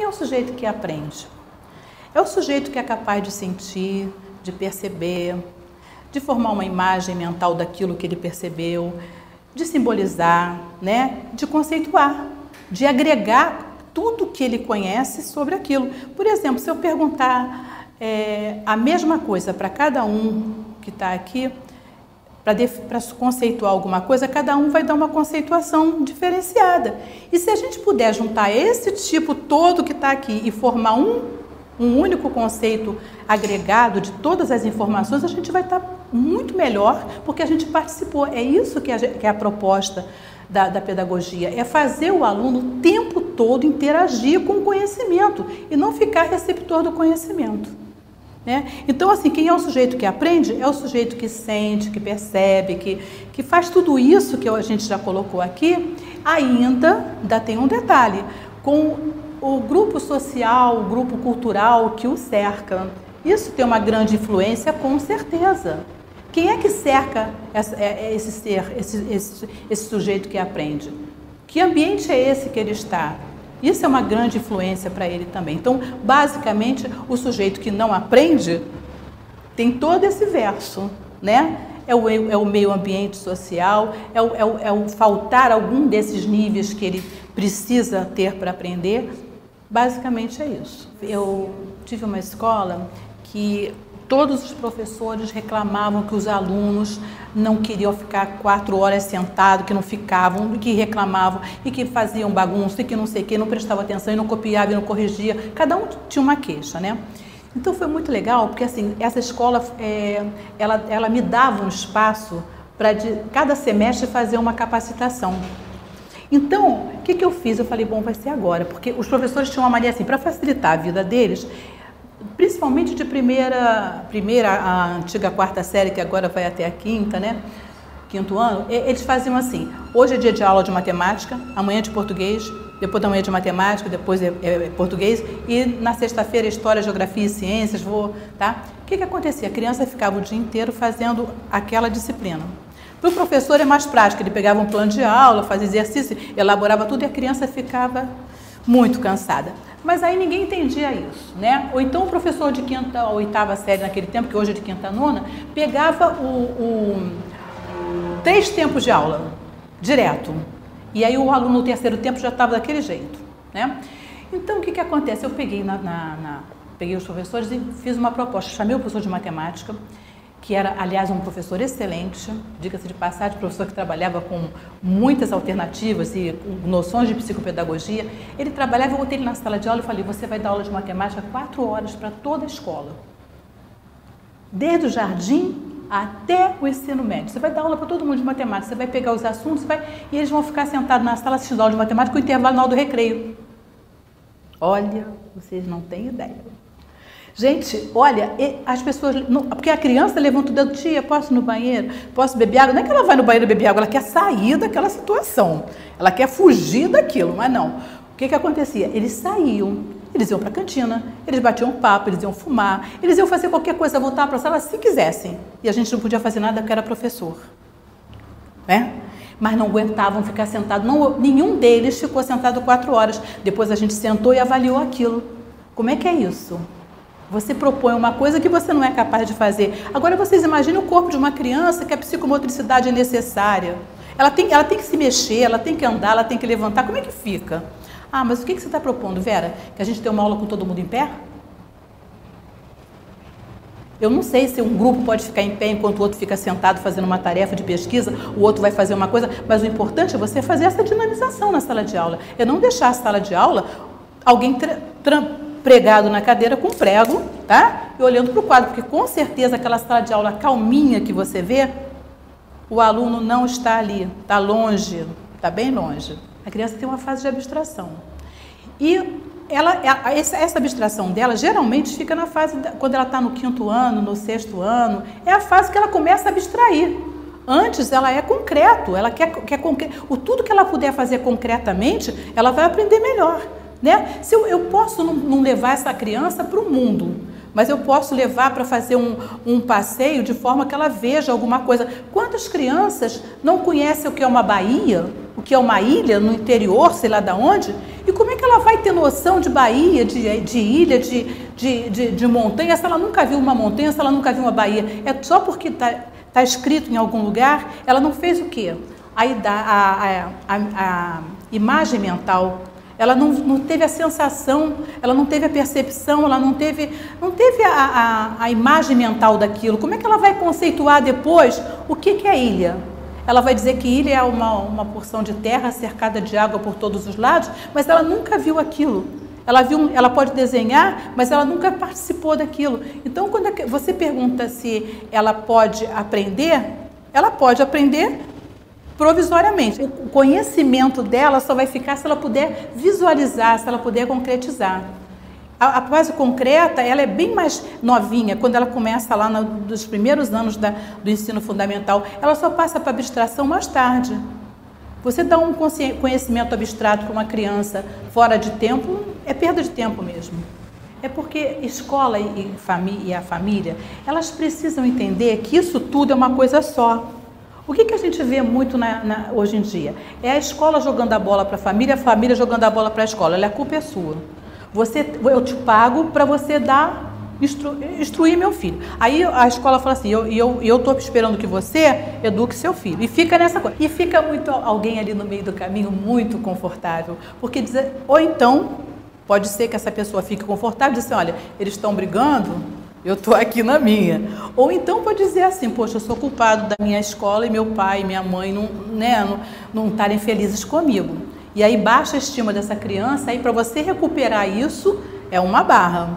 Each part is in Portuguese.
é o sujeito que aprende? É o sujeito que é capaz de sentir, de perceber, de formar uma imagem mental daquilo que ele percebeu, de simbolizar, né? De conceituar, de agregar tudo que ele conhece sobre aquilo. Por exemplo, se eu perguntar a mesma coisa para cada um que está aqui, para conceituar alguma coisa, cada um vai dar uma conceituação diferenciada. E se a gente puder juntar esse tipo todo que está aqui e formar um único conceito agregado de todas as informações, a gente vai estar muito melhor, porque a gente participou. É isso que é a proposta da pedagogia, é fazer o aluno o tempo todo interagir com o conhecimento e não ficar receptor do conhecimento. Né? Então, assim, quem é o sujeito que aprende é o sujeito que sente, que percebe, que faz tudo isso que a gente já colocou aqui. Ainda tem um detalhe, com o grupo social, o grupo cultural que o cerca. Isso tem uma grande influência, com certeza. Quem é que cerca esse ser, esse sujeito que aprende? Que ambiente é esse que ele está? Isso é uma grande influência para ele também. Então, basicamente, o sujeito que não aprende tem todo esse verso, né? É o meio ambiente social, é o faltar algum desses níveis que ele precisa ter para aprender. Basicamente é isso. Eu tive uma escola que todos os professores reclamavam que os alunos não queriam ficar 4 horas sentados, que não ficavam, que reclamavam e que faziam bagunça e que não sei o que, não prestavam atenção e não copiava e não corrigia. Cada um tinha uma queixa, né? Então foi muito legal, porque assim, essa escola, ela me dava um espaço para cada semestre fazer uma capacitação. Então, o que eu fiz? Eu falei, bom, vai ser agora, porque os professores tinham uma mania assim, para facilitar a vida deles, principalmente de primeira, a antiga 4ª série, que agora vai até a 5ª, né? 5º ano, eles faziam assim, hoje é dia de aula de matemática, amanhã de português, depois da manhã de matemática, depois é português, e na sexta-feira história, geografia e ciências, tá? O que acontecia? A criança ficava o dia inteiro fazendo aquela disciplina. Para o professor é mais prático, ele pegava um plano de aula, fazia exercício, elaborava tudo e a criança ficava muito cansada. Mas aí ninguém entendia isso, né? Ou então o professor de 5ª ou 8ª série naquele tempo, que hoje é de 5ª a 9ª, pegava 3 tempos de aula, direto. E aí o aluno no 3º tempo já estava daquele jeito, né? Então o que acontece? Eu peguei, peguei os professores e fiz uma proposta. Chamei o professor de matemática, que era, aliás, um professor excelente, diga-se de passagem, professor que trabalhava com muitas alternativas e noções de psicopedagogia. Ele trabalhava, eu botei ele na sala de aula e falei, você vai dar aula de matemática 4 horas para toda a escola. Desde o jardim até o ensino médio. Você vai dar aula para todo mundo de matemática, você vai pegar os assuntos e eles vão ficar sentados na sala assistindo aula de matemática com o intervalo na hora do recreio. Olha, vocês não têm ideia. Gente, olha, as pessoas... porque a criança levanta o dedo, tia, posso ir no banheiro? Posso beber água? Não é que ela vai no banheiro beber água, ela quer sair daquela situação. Ela quer fugir daquilo, mas não. O que acontecia? Eles saíam, eles iam para a cantina, eles batiam papo, eles iam fumar, eles iam fazer qualquer coisa, voltar para a sala se quisessem. E a gente não podia fazer nada porque era professor. Né? Mas não aguentavam ficar sentados. Nenhum deles ficou sentado 4 horas. Depois a gente sentou e avaliou aquilo. Como é que é isso? Você propõe uma coisa que você não é capaz de fazer. Agora vocês imaginem o corpo de uma criança que a psicomotricidade é necessária. Ela tem que se mexer, ela tem que andar, ela tem que levantar. Como é que fica? Ah, mas o que você está propondo, Vera? Que a gente tenha uma aula com todo mundo em pé? Eu não sei se um grupo pode ficar em pé enquanto o outro fica sentado fazendo uma tarefa de pesquisa, o outro vai fazer uma coisa, mas o importante é você fazer essa dinamização na sala de aula. É não deixar a sala de aula alguém pregado na cadeira com prego, tá? E olhando para o quadro, porque com certeza aquela sala de aula calminha que você vê, o aluno não está ali, está longe, está bem longe. A criança tem uma fase de abstração. E essa abstração dela geralmente fica na fase, quando ela está no 5º ano, no 6º ano, é a fase que ela começa a abstrair. Antes ela é concreto, ela quer tudo que ela puder fazer concretamente, ela vai aprender melhor. Né? Se eu posso não levar essa criança para o mundo, mas eu posso levar para fazer um passeio de forma que ela veja alguma coisa. Quantas crianças não conhecem o que é uma baía, o que é uma ilha no interior, sei lá de onde, e como é que que ela vai ter noção de Bahia, de ilha, de montanha, se ela nunca viu uma montanha, se ela nunca viu uma Bahia? É só porque está escrito em algum lugar, ela não fez o quê? A imagem mental, ela não teve a sensação, ela não teve a percepção, ela não teve a imagem mental daquilo. Como é que ela vai conceituar depois o que é ilha? Ela vai dizer que ilha é uma porção de terra cercada de água por todos os lados, mas ela nunca viu aquilo. Ela pode desenhar, mas ela nunca participou daquilo. Então, quando você pergunta se ela pode aprender provisoriamente. O conhecimento dela só vai ficar se ela puder visualizar, se ela puder concretizar. A fase concreta, ela é bem mais novinha, quando ela começa lá nos primeiros anos do ensino fundamental, ela só passa para abstração mais tarde. Você dá um conhecimento abstrato para uma criança fora de tempo, é perda de tempo mesmo. É porque escola e a família, elas precisam entender que isso tudo é uma coisa só. O que a gente vê muito hoje em dia? É a escola jogando a bola para a família jogando a bola para a escola. Olha, a culpa é sua. Eu te pago para você instruir meu filho. Aí a escola fala assim, eu estou esperando que você eduque seu filho. E fica nessa coisa. E fica alguém ali no meio do caminho muito confortável. Porque ou então, pode ser que essa pessoa fique confortável e diz assim, olha, eles estão brigando, eu estou aqui na minha. Ou então pode dizer assim, poxa, eu sou culpado da minha escola e meu pai e minha mãe não estarem felizes comigo. E aí baixa a estima dessa criança, aí para você recuperar isso é uma barra.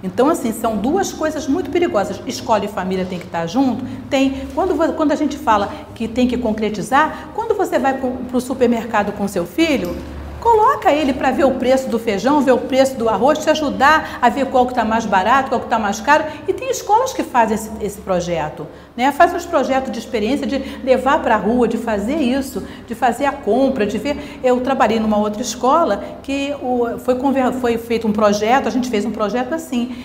Então, assim, são duas coisas muito perigosas. Escola e família tem que estar junto? Tem. Quando a gente fala que tem que concretizar, quando você vai para o supermercado com seu filho, coloca ele para ver o preço do feijão, ver o preço do arroz, te ajudar a ver qual que está mais barato, qual que está mais caro. E tem escolas que fazem esse projeto, né? Fazem os projetos de experiência, de levar para a rua, de fazer isso, de fazer a compra, de ver. Eu trabalhei numa outra escola que foi feito um projeto, a gente fez um projeto assim,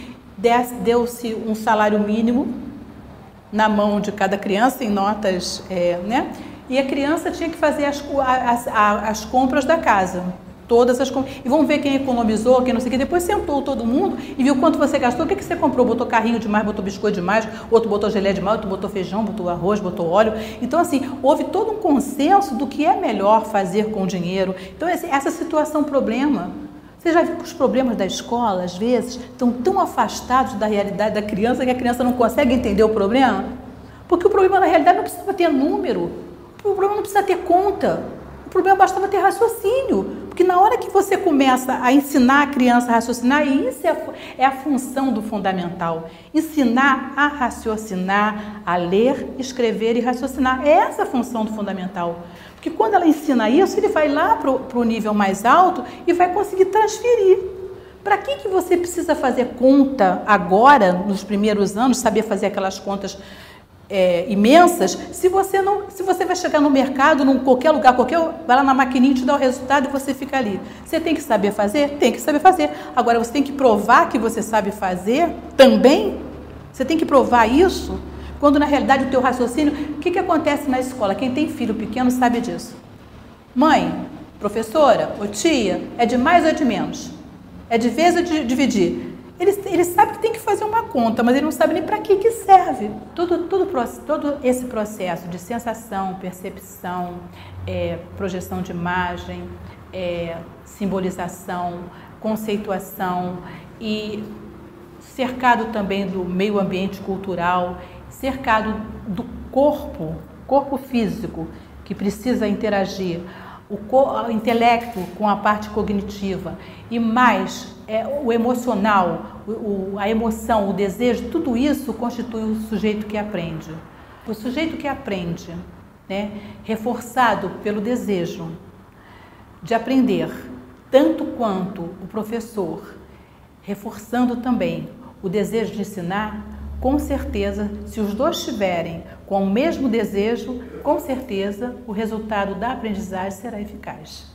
deu-se um salário mínimo na mão de cada criança, em notas, né? E a criança tinha que fazer as compras da casa, todas as compras. E vamos ver quem economizou, quem não sei o que. Depois sentou todo mundo e viu quanto você gastou. O que você comprou? Botou carrinho demais, botou biscoito demais, outro botou gelé demais, outro botou feijão, botou arroz, botou óleo. Então, assim, houve todo um consenso do que é melhor fazer com o dinheiro. Então, essa situação problema. Você já viu que os problemas da escola, às vezes, estão tão afastados da realidade da criança que a criança não consegue entender o problema? Porque o problema, na realidade, não precisa ter número. O problema não precisa ter conta, o problema bastava ter raciocínio, porque na hora que você começa a ensinar a criança a raciocinar, e isso é a função do fundamental, ensinar a raciocinar, a ler, escrever e raciocinar, é essa a função do fundamental, porque quando ela ensina isso, ele vai lá para o nível mais alto e vai conseguir transferir. Para que você precisa fazer conta agora, nos primeiros anos, saber fazer aquelas contas imensas, se você vai chegar no mercado, em qualquer lugar, vai lá na maquininha, te dá o resultado e você fica ali. Você tem que saber fazer? Tem que saber fazer. Agora, você tem que provar que você sabe fazer também? Você tem que provar isso? Quando, na realidade, o teu raciocínio... O que acontece na escola? Quem tem filho pequeno sabe disso. Mãe, professora, ou tia, é de mais ou é de menos? É de vez ou de dividir? Ele sabe que tem que fazer uma conta, mas ele não sabe nem para que serve. Todo esse processo de sensação, percepção, projeção de imagem, simbolização, conceituação e cercado também do meio ambiente cultural, cercado do corpo físico que precisa interagir, o intelecto com a parte cognitiva e mais o emocional, a emoção, o desejo, tudo isso constitui o sujeito que aprende. O sujeito que aprende, né, reforçado pelo desejo de aprender, tanto quanto o professor, reforçando também o desejo de ensinar, com certeza, se os dois estiverem com o mesmo desejo, com certeza o resultado da aprendizagem será eficaz.